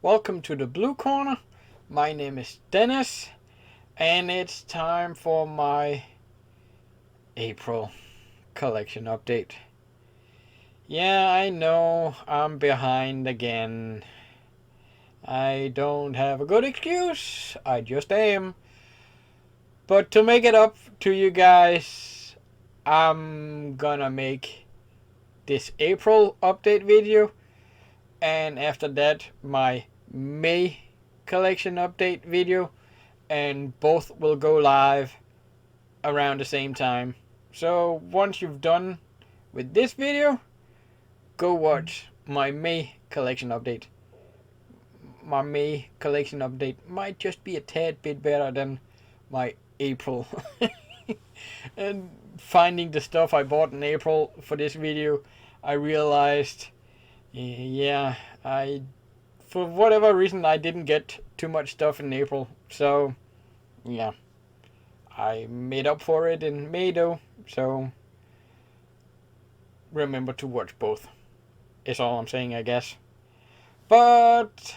Welcome to the Blue Corner. My name is Dennis, and it's time for my April collection update. Yeah, I know I'm behind again. I don't have a good excuse, I just am. But to make it up to you guys, I'm gonna make this April update video, and after that my May collection update video, and both will go live around the same time. So once you've done with this video, go watch my May collection update. My May collection update might just be a tad bit better than my April. And finding the stuff I bought in April for this video, I realized, yeah, for whatever reason I didn't get too much stuff in April. So yeah, I made up for it in May though. So remember to watch both, is all I'm saying, I guess. But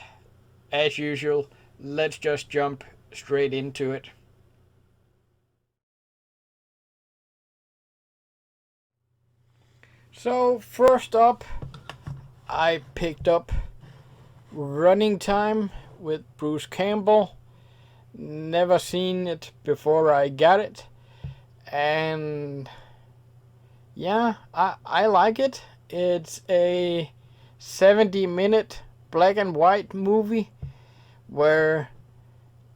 as usual, let's just jump straight into it. So first up, I picked up Running Time with Bruce Campbell. Never seen it before I got it, and yeah, I like it. It's a 70-minute black and white movie where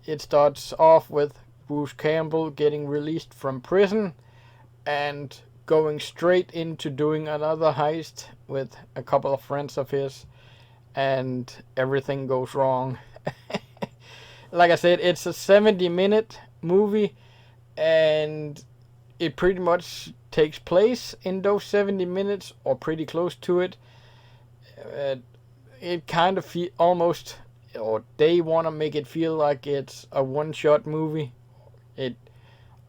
it starts off with Bruce Campbell getting released from prison and going straight into doing another heist with a couple of friends of his, and everything goes wrong. Like I said, it's a 70-minute movie, and it pretty much takes place in those 70 minutes or pretty close to it. It kind of almost, or they want to make it feel like it's a one-shot movie. It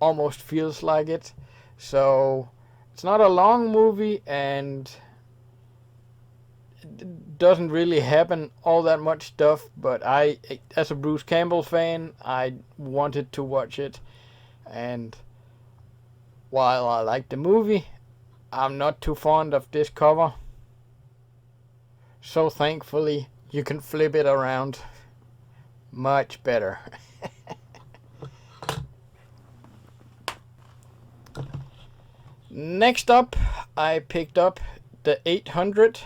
almost feels like it. So it's not a long movie, and it doesn't really happen all that much stuff, but I, as a Bruce Campbell fan, I wanted to watch it. And while I like the movie, I'm not too fond of this cover. So thankfully, you can flip it around much better. Next up, I picked up the 800,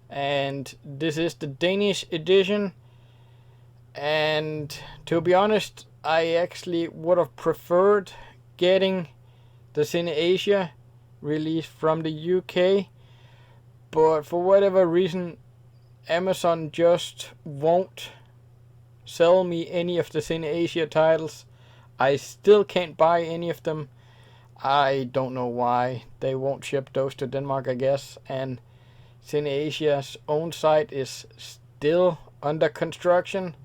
and this is the Danish edition. And to be honest, I actually would have preferred getting the Cine Asia release from the UK, but for whatever reason Amazon just won't sell me any of the Cine Asia titles. I still can't buy any of them. I don't know why. They won't ship those to Denmark, I guess, and Cine Asia's own site is still under construction.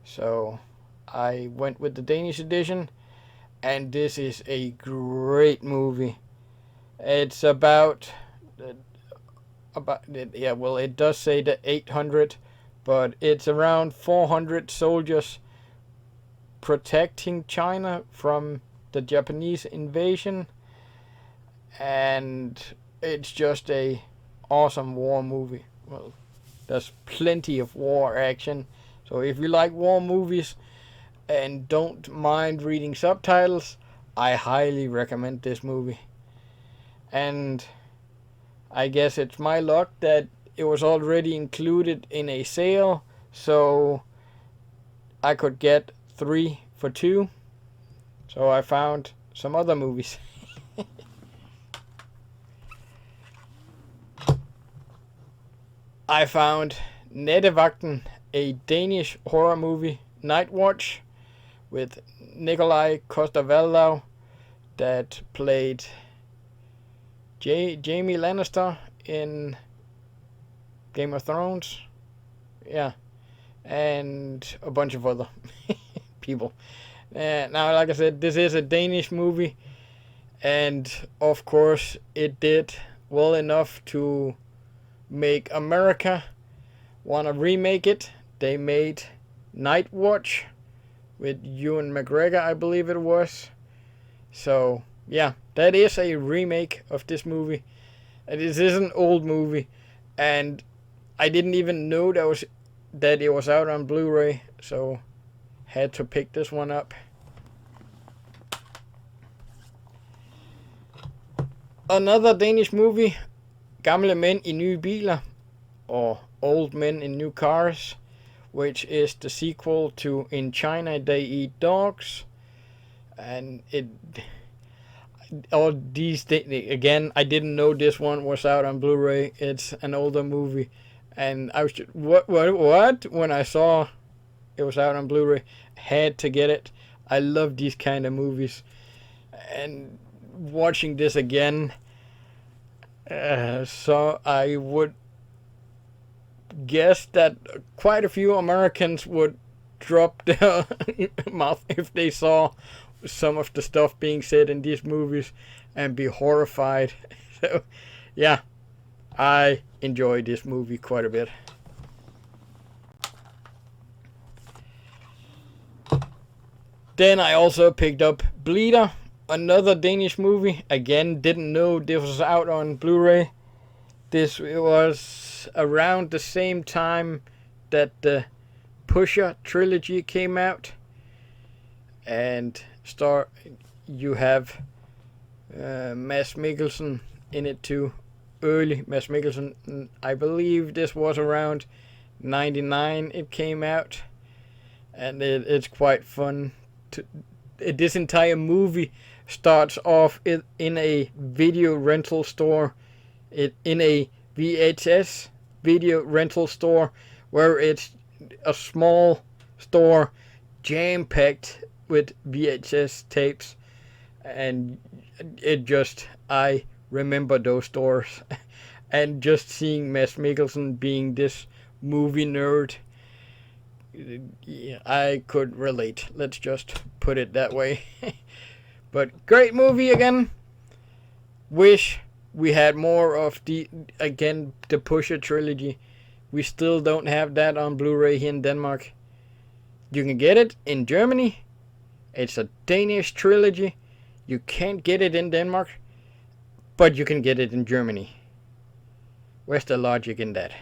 So I went with the Danish edition, and this is a great movie. It's about yeah, well, it does say the 800, but it's around 400 soldiers protecting China from the Japanese invasion, and it's just a awesome war movie. Well, there's plenty of war action, so if you like war movies and don't mind reading subtitles, I highly recommend this movie. And I guess it's my luck that it was already included in a sale, so I could get 3 for 2. So I found some other movies. I found Nattevagten, a Danish horror movie, Night Watch, with Nikolaj Coster-Waldau, that played Jaime Lannister in Game of Thrones. Yeah. And a bunch of other people. Now, like I said, this is a Danish movie, and of course it did well enough to make America want to remake it. they made Night Watch with Ewan McGregor, I believe it was. So yeah, that is a remake of this movie. This is an old movie, and I didn't even know that it was out on Blu-ray, so had to pick this one up. Another Danish movie, Gamle Mænd i Nye Biler, or Old Men in New Cars, which is the sequel to In China They Eat Dogs. And all these things, again, I didn't know this one was out on Blu-ray. It's an older movie, and I was just, what when I saw it was out on Blu-ray, had to get it. I love these kind of movies, and watching this again, so I would guess that quite a few Americans would drop their mouth if they saw some of the stuff being said in these movies and be horrified. So yeah, I enjoy this movie quite a bit. Then I also picked up Bleeder, another Danish movie. Again, didn't know this was out on Blu-ray. This was around the same time that the Pusher trilogy came out, and you have Mads Mikkelsen in it too. Early Mads Mikkelsen. I believe this was around 99 it came out, and it's quite fun. This entire movie starts off in a video rental store, in a VHS video rental store, where it's a small store jam-packed with VHS tapes, and I remember those stores, and just seeing Mads Mikkelsen being this movie nerd, I could relate. Let's just put it that way. But great movie again. Wish we had more of the Pusher trilogy. We still don't have that on Blu-ray here in Denmark. You can get it in Germany. It's a Danish trilogy. You can't get it in Denmark, but you can get it in Germany. Where's the logic in that?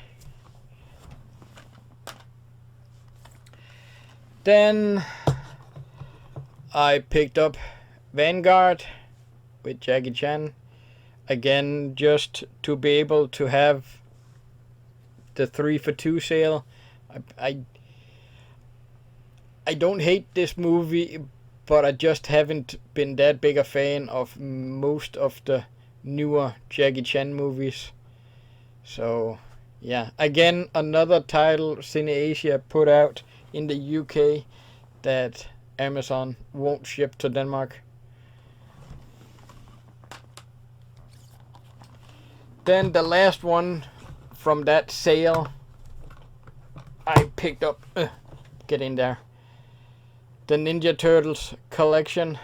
Then I picked up Vanguard with Jackie Chan. Again, just to be able to have the 3 for 2 sale. I don't hate this movie, but I just haven't been that big a fan of most of the newer Jackie Chan movies. So yeah, again, another title CineAsia put out in the UK that Amazon won't ship to Denmark. Then the last one from that sale I picked up, get in there, the Ninja Turtles collection.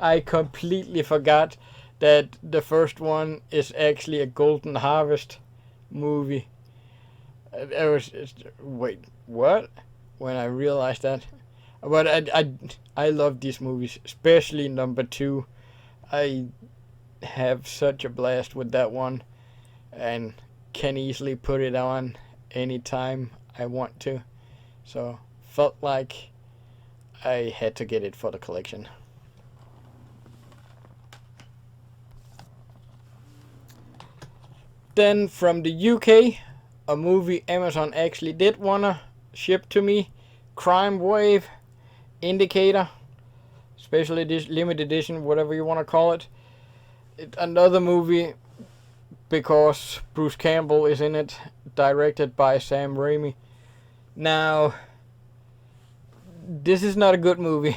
I completely forgot that the first one is actually a Golden Harvest movie. Wait, what? When I realized that. But I love these movies, especially number 2. I have such a blast with that one, and can easily put it on anytime I want to. So felt like I had to get it for the collection. Then from the UK, a movie Amazon actually did wanna ship to me, Crime Wave, Indicator, special edition, limited edition, whatever you want to call it. Another movie because Bruce Campbell is in it, directed by Sam Raimi. Now, this is not a good movie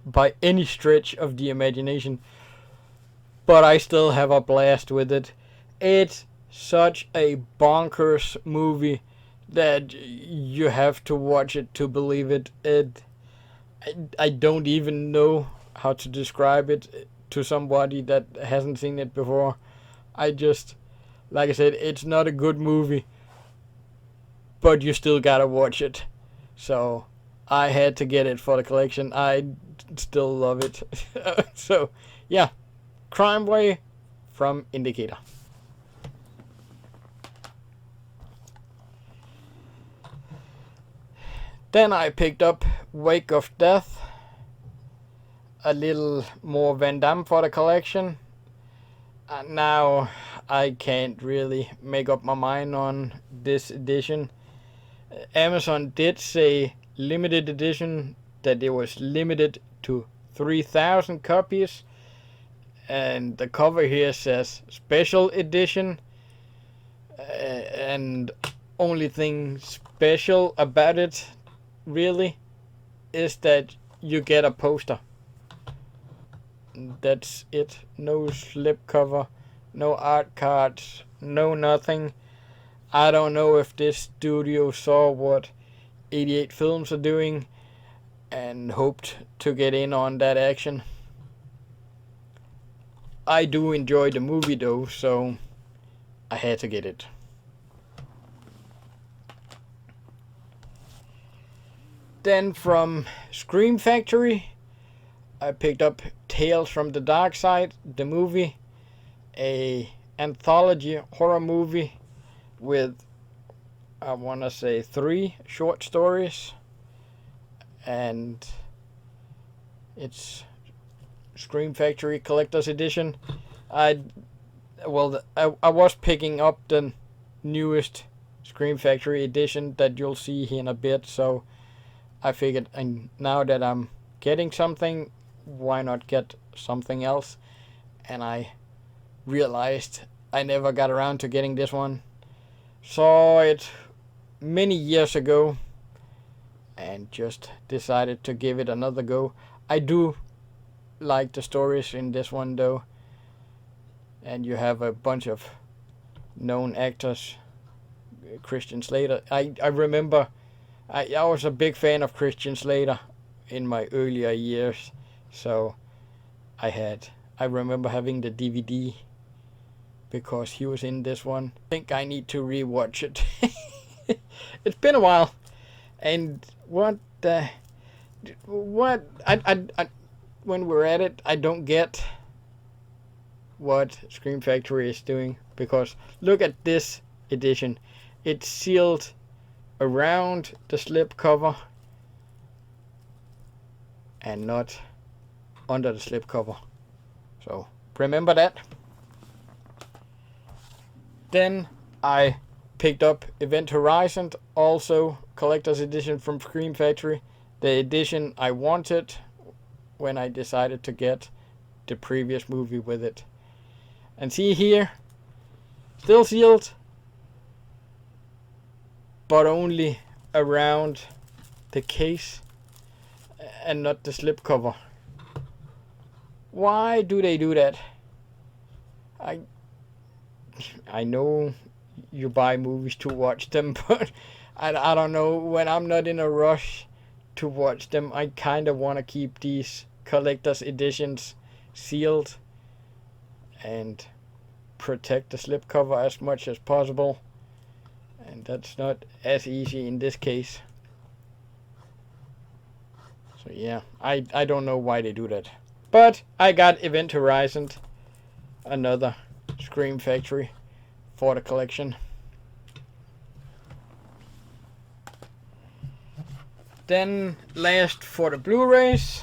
by any stretch of the imagination, but I still have a blast with it. It's such a bonkers movie that you have to watch it to believe it. I don't even know how to describe it to somebody that hasn't seen it before. I just Like I said, it's not a good movie, but you still gotta watch it. So I had to get it for the collection. I still love it. So yeah, Crime Wave from Indicator. Then I picked up Wake of Death, a little more Van Damme for the collection. Now I can't really make up my mind on this edition. Amazon did say limited edition, that it was limited to 3,000 copies, and the cover here says special edition, and only thing special about it really is that you get a poster. That's it. No slipcover, no art cards, no nothing. I don't know if this studio saw what 88 Films are doing and hoped to get in on that action. I do enjoy the movie though, so I had to get it. Then from Scream Factory, I picked up Tales from the Dark Side, the movie, a anthology horror movie with, I want to say, 3 short stories, and it's Scream Factory Collector's Edition. I was picking up the newest Scream Factory edition that you'll see here in a bit, so I figured, and now that I'm getting something, why not get something else? And I realized I never got around to getting this one. Saw it many years ago and just decided to give it another go. I do like the stories in this one though, and you have a bunch of known actors. Christian Slater, I remember I was a big fan of Christian Slater in my earlier years, so I remember having the DVD because he was in this one. I think I need to rewatch it. It's been a while, and when we're at it, I don't get what Scream Factory is doing, because look at this edition. It's sealed around the slip cover and not under the slip cover, so remember that. Then I picked up Event Horizon, also collector's edition from Scream Factory, the edition I wanted when I decided to get the previous movie with it. And see here, still sealed, but only around the case and not the slipcover. Why do they do that? I know you buy movies to watch them, but I don't know, when I'm not in a rush to watch them, I kind of want to keep these collector's editions sealed and protect the slipcover as much as possible, and that's not as easy in this case. So yeah, I don't know why they do that. But I got Event Horizon, another Scream Factory, for the collection. Then last for the Blu-rays,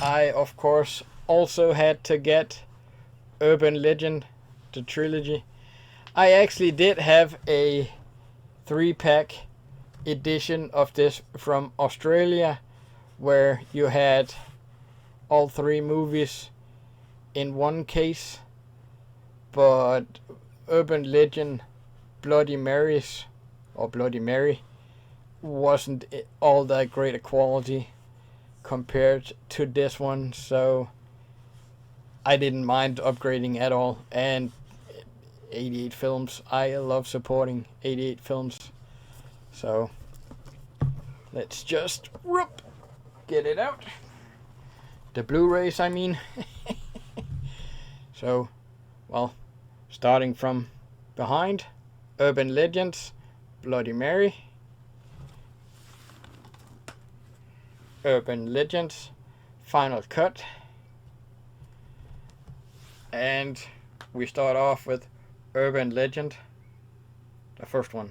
I of course also had to get Urban Legend, the trilogy. I actually did have a 3-pack edition of this from Australia, where you had all 3 movies in one case, but Urban Legend Bloody Marys, or Bloody Mary, wasn't all that great a quality compared to this one, so I didn't mind upgrading at all. And 88 Films, I love supporting 88 Films, so let's just get it out. The Blu-rays, I mean. So, well, Starting from behind, Urban Legends, Bloody Mary, Urban Legends, Final Cut, and we start off with Urban Legend, the first one.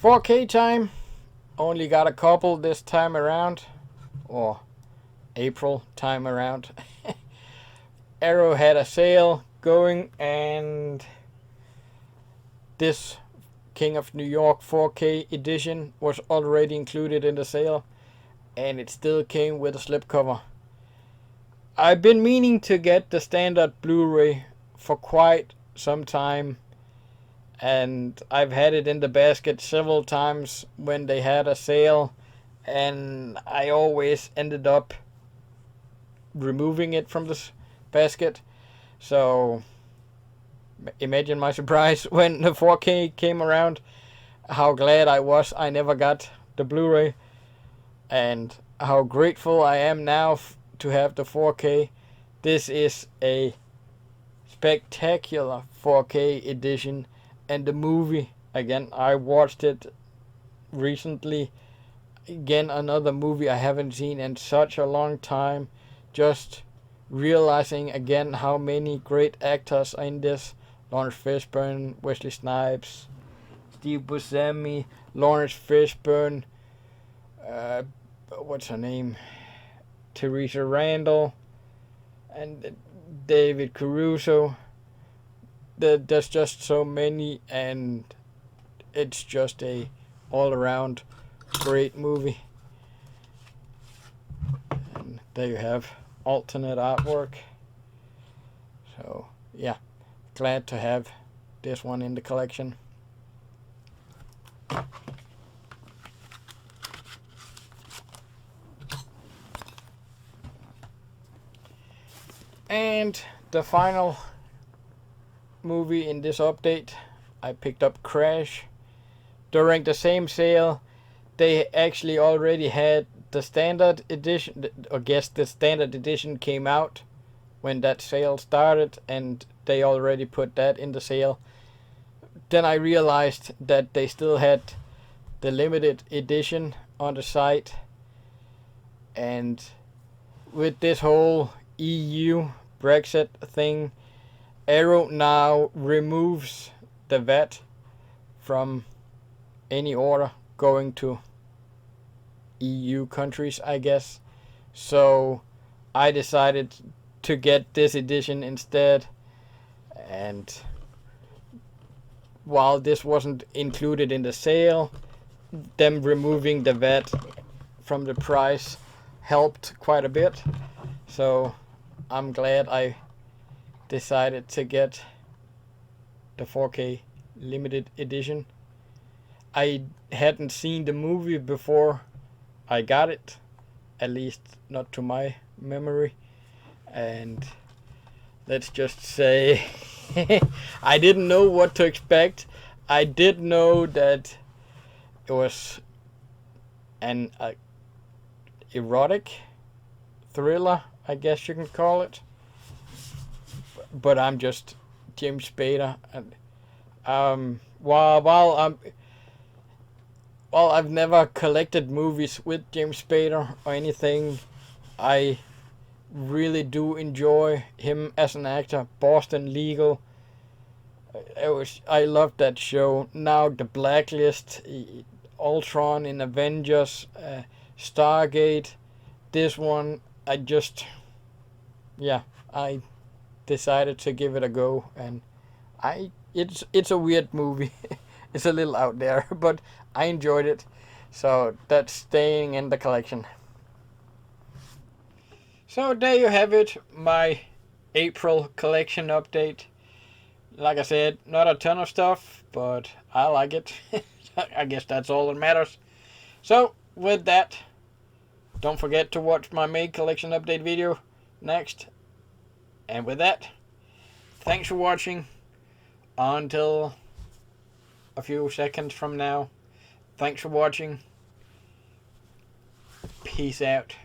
4K time, only got a couple this time around, or April time around. Arrow had a sale going, and this King of New York 4K edition was already included in the sale, and it still came with a slipcover. I've been meaning to get the standard Blu-ray for quite some time, and I've had it in the basket several times when they had a sale, and I always ended up removing it from the basket. So imagine my surprise when the 4K came around, how glad I was I never got the Blu-ray, and how grateful I am now to have the 4K. This is a spectacular 4K edition, and the movie, again, I watched it recently. Again, another movie I haven't seen in such a long time. Just realizing again how many great actors are in this. Lawrence Fishburne, Wesley Snipes, Steve Buscemi, Lawrence Fishburne, what's her name? Teresa Randall, and David Caruso. There's just so many, and it's just a all-around great movie. And there you have alternate artwork. So yeah, glad to have this one in the collection. And the final movie in this update, I picked up Crash. During the same sale, they actually already had the standard edition. I guess the standard edition came out when that sale started, and they already put that in the sale. Then I realized that they still had the limited edition on the site, and with this whole EU Brexit thing, Arrow now removes the VAT from any order going to EU countries, I guess. So I decided to get this edition instead, and while this wasn't included in the sale, them removing the VAT from the price helped quite a bit. So I'm glad I decided to get the 4K limited edition. I hadn't seen the movie before I got it, at least not to my memory, and let's just say I didn't know what to expect. I did know that it was an erotic thriller, I guess you can call it. But I'm just James Spader, and while I've never collected movies with James Spader or anything, I really do enjoy him as an actor. Boston Legal, I loved that show. Now The Blacklist, Ultron in Avengers, Stargate. This one, I decided to give it a go, and it's a weird movie. It's a little out there, but I enjoyed it, so that's staying in the collection. So there you have it, my April collection update. Like I said, not a ton of stuff, but I like it. I guess that's all that matters. So with that, don't forget to watch my May collection update video next. And with that, thanks for watching. Until a few seconds from now, Thanks for watching. Peace out.